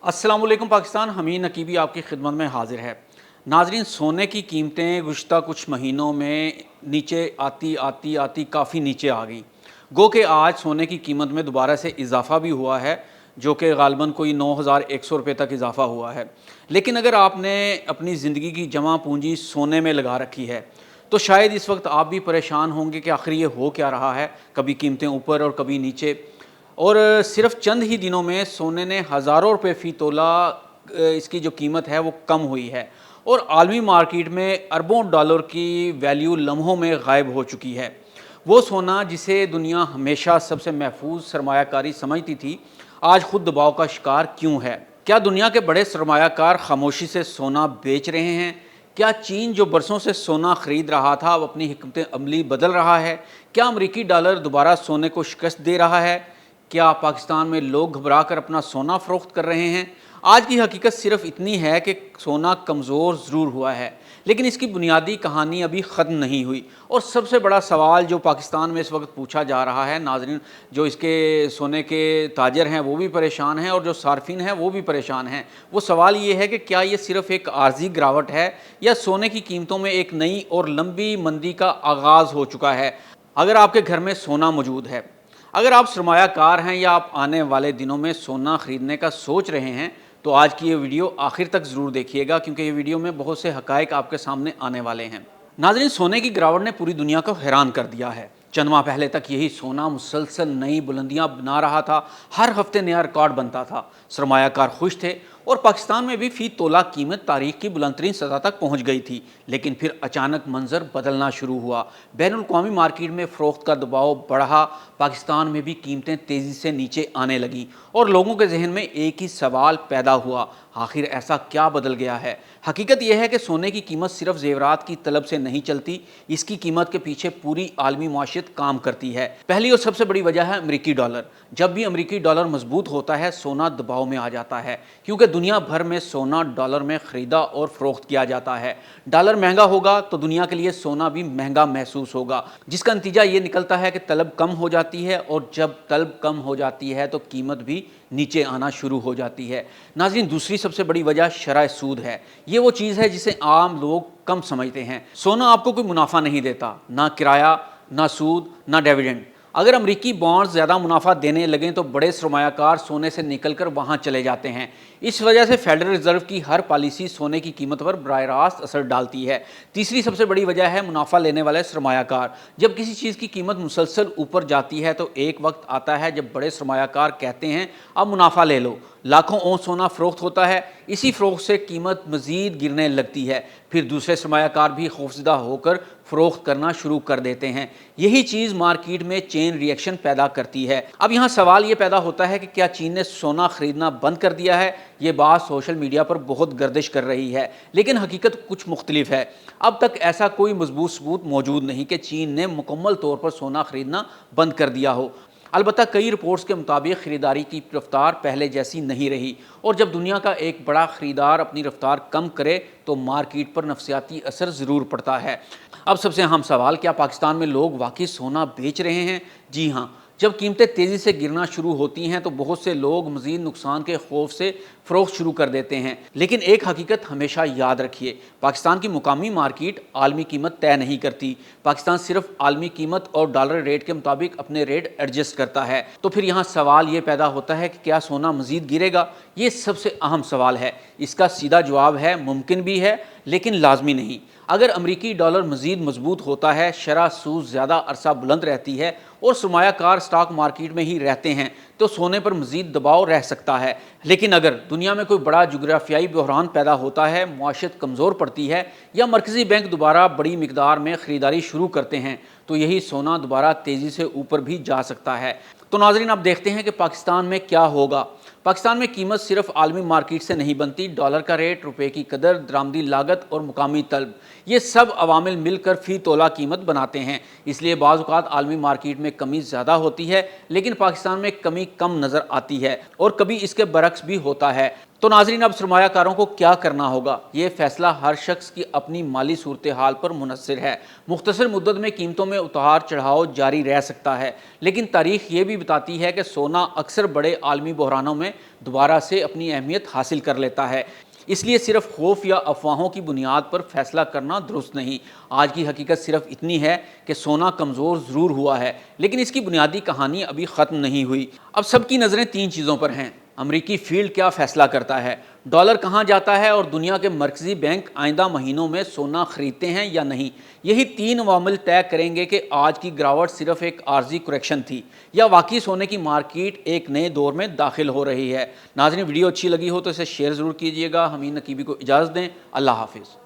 अस्सलाम वालेकुम पाकिस्तान। हमीद नकीबी आपकी खिदमत में हाजिर है। नाजरीन, सोने की कीमतें गुज़श्ता कुछ महीनों में नीचे आती आती आती काफ़ी नीचे आ गई। गो कि आज सोने की कीमत में दोबारा से इजाफ़ा भी हुआ है, जो कि ग़ालिबन कोई 9,100 रुपये तक इजाफ़ा हुआ है। लेकिन अगर आपने अपनी ज़िंदगी की जमा पूंजी सोने में लगा रखी है तो शायद इस वक्त आप भी परेशान होंगे कि आखिर ये हो क्या रहा है, कभी कीमतें ऊपर और कभी नीचे। और सिर्फ चंद ही दिनों में सोने ने हज़ारों रुपए फ़ी तोला इसकी जो कीमत है वो कम हुई है और आलमी मार्केट में अरबों डॉलर की वैल्यू लम्हों में गायब हो चुकी है। वो सोना जिसे दुनिया हमेशा सबसे महफूज सरमायाकारी समझती थी, आज खुद दबाव का शिकार क्यों है? क्या दुनिया के बड़े सरमायाकार खामोशी से सोना बेच रहे हैं? क्या चीन जो बरसों से सोना खरीद रहा था अब अपनी हिकमत अमली बदल रहा है? क्या अमरीकी डॉलर दोबारा सोने को शिकस्त दे रहा है? क्या पाकिस्तान में लोग घबरा कर अपना सोना फ़रोख्त कर रहे हैं? आज की हकीकत सिर्फ इतनी है कि सोना कमज़ोर ज़रूर हुआ है, लेकिन इसकी बुनियादी कहानी अभी ख़त्म नहीं हुई। और सबसे बड़ा सवाल जो पाकिस्तान में इस वक्त पूछा जा रहा है, नाज़रीन, जो इसके सोने के ताजर हैं वो भी परेशान हैं और जो सार्फिन हैं वो भी परेशान हैं। वो सवाल ये है कि क्या ये सिर्फ़ एक आर्जी गिरावट है या सोने की कीमतों में एक नई और लंबी मंदी का आगाज़ हो चुका है? अगर आपके घर में सोना मौजूद है, अगर आप सरमायाकार हैं या आप आने वाले दिनों में सोना ख़रीदने का सोच रहे हैं, तो आज की ये वीडियो आखिर तक ज़रूर देखिएगा, क्योंकि ये वीडियो में बहुत से हक़ाइक़ आपके सामने आने वाले हैं। नाज़रीन, सोने की गिरावट ने पूरी दुनिया को हैरान कर दिया है। चंद माह पहले तक यही सोना मुसलसल नई बुलंदियां बना रहा था, हर हफ्ते नया रिकॉर्ड बनता था, सरमायाकार खुश थे और पाकिस्तान में भी फ़ी तोला कीमत तारीख की बुलंदतरीन सतह तक पहुँच गई थी। लेकिन फिर अचानक मंजर बदलना शुरू हुआ। बैनुल-अक़वामी मार्केट में फ़रोख्त का दबाव बढ़ा, पाकिस्तान में भी कीमतें तेज़ी से नीचे आने लगीं और लोगों के जहन में एक ही सवाल पैदा हुआ, आखिर ऐसा क्या बदल गया है? हकीकत यह है कि सोने की कीमत सिर्फ ज़ेवरात की तलब से नहीं चलती, इसकी कीमत के पीछे पूरी आलमी माशियत काम करती है। पहली और सबसे बड़ी वजह है अमरीकी डॉलर। जब भी अमरीकी डॉलर मजबूत होता है, सोना दबाव में आ जाता है, क्योंकि दुनिया भर में सोना डॉलर में ख़रीदा और फ़रोख्त किया जाता है। डॉलर महंगा होगा तो दुनिया के लिए सोना भी महंगा महसूस होगा, जिसका नतीजा ये निकलता है कि तलब कम हो जाती है और जब तलब कम हो जाती है तो कीमत भी नीचे आना शुरू हो जाती है। नाज़रीन, दूसरी सबसे बड़ी वजह शरह सूद है। ये वो चीज़ है जिसे आम लोग कम समझते हैं। सोना आपको कोई मुनाफा नहीं देता, ना किराया, ना सूद, ना डिविडेंड। अगर अमरीकी बॉन्ड्स ज़्यादा मुनाफा देने लगें तो बड़े सरमायाकार सोने से निकलकर वहाँ चले जाते हैं। इस वजह से फेडरल रिजर्व की हर पॉलिसी सोने की कीमत पर बराह रास्त असर डालती है। तीसरी सबसे बड़ी वजह है मुनाफा लेने वाले सरमायाकार। जब किसी चीज़ की कीमत मुसलसल ऊपर जाती है तो एक वक्त आता है जब बड़े सरमायाकार कहते हैं अब मुनाफा ले लो। लाखों ओंस सोना फ़रोख्त होता है, इसी फ़रोख्त से कीमत मज़ीद गिरने लगती है। फिर दूसरे सरमायाकार भी खौफज़दा होकर फ़रोख्त करना शुरू कर देते हैं। यही चीज़ मार्केट में चेन रिएक्शन पैदा करती है। अब यहाँ सवाल ये पैदा होता है कि क्या चीन ने सोना ख़रीदना बंद कर दिया है? ये बात सोशल मीडिया पर बहुत गर्दिश कर रही है, लेकिन हकीकत कुछ मुख्तलिफ है। अब तक ऐसा कोई मजबूत सबूत मौजूद नहीं कि चीन ने मुकम्मल तौर पर सोना ख़रीदना बंद कर दिया हो। अलबत्ता कई रिपोर्ट्स के मुताबिक ख़रीदारी की रफ्तार पहले जैसी नहीं रही और जब दुनिया का एक बड़ा ख़रीदार अपनी रफ्तार कम करे तो मार्केट पर नफसियाती असर ज़रूर पड़ता है। अब सबसे अहम सवाल, क्या पाकिस्तान में लोग वाकई सोना बेच रहे हैं? जी हाँ। जब कीमतें तेज़ी से गिरना शुरू होती हैं तो बहुत से लोग मज़ीद नुकसान के खौफ से फ़रोख्त शुरू कर देते हैं। लेकिन एक हकीकत हमेशा याद रखिए, पाकिस्तान की मुकामी मार्केट आलमी कीमत तय नहीं करती। पाकिस्तान सिर्फ आलमी कीमत और डॉलर रेट के मुताबिक अपने रेट एडजस्ट करता है। तो फिर यहाँ सवाल ये पैदा होता है कि क्या सोना मज़ीद गिरेगा? ये सबसे अहम सवाल है। इसका सीधा जवाब है मुमकिन भी है, लेकिन लाजमी नहीं। अगर अमरीकी डॉलर मज़ीद मजबूत होता है, शरह सूद ज़्यादा अरसा बुलंद रहती है और सरमायाकार स्टॉक मार्केट में ही रहते हैं तो सोने पर मज़ीद दबाव रह सकता है। लेकिन अगर दुनिया में कोई बड़ा जुग्राफियाई बहरान पैदा होता है, मुआशरत कमज़ोर पड़ती है या मरकज़ी बैंक दोबारा बड़ी मिकदार में ख़रीदारी शुरू करते हैं तो यही सोना दोबारा तेज़ी से ऊपर भी जा सकता है। तो नाज़रीन, अब देखते हैं कि पाकिस्तान में क्या होगा। पाकिस्तान में कीमत सिर्फ आलमी मार्केट से नहीं बनती। डॉलर का रेट, रुपए की कदर, दरामदी लागत और मुकामी तलब, ये सब अवामिल मिलकर फ़ी तोला कीमत बनाते हैं। इसलिए बाज़ औक़ात आलमी मार्केट में कमी ज़्यादा होती है, लेकिन पाकिस्तान में कमी कम नज़र आती है और कभी इसके बरक्स भी होता है। تو ناظرین اب سرمایہ کاروں کو کیا کرنا ہوگا؟ یہ فیصلہ ہر شخص کی اپنی مالی صورتحال پر منحصر ہے۔ مختصر مدت میں قیمتوں میں اتار چڑھاؤ جاری رہ سکتا ہے، لیکن تاریخ یہ بھی بتاتی ہے کہ سونا اکثر بڑے عالمی بحرانوں میں دوبارہ سے اپنی اہمیت حاصل کر لیتا ہے۔ اس لیے صرف خوف یا افواہوں کی بنیاد پر فیصلہ کرنا درست نہیں۔ آج کی حقیقت صرف اتنی ہے کہ سونا کمزور ضرور ہوا ہے، لیکن اس کی بنیادی کہانی ابھی ختم نہیں ہوئی۔ اب سب کی نظریں تین چیزوں پر ہیں: امریکی فیلڈ کیا فیصلہ کرتا ہے، ڈالر کہاں جاتا ہے، اور دنیا کے مرکزی بینک آئندہ مہینوں میں سونا خریدتے ہیں یا نہیں۔ یہی تین عوامل طے کریں گے کہ آج کی گراوٹ صرف ایک عارضی کریکشن تھی یا واقعی سونے کی مارکیٹ ایک نئے دور میں داخل ہو رہی ہے۔ ناظرین، ویڈیو اچھی لگی ہو تو اسے شیئر ضرور کیجیے گا۔ حمید نقیبی کو اجازت دیں، اللہ حافظ۔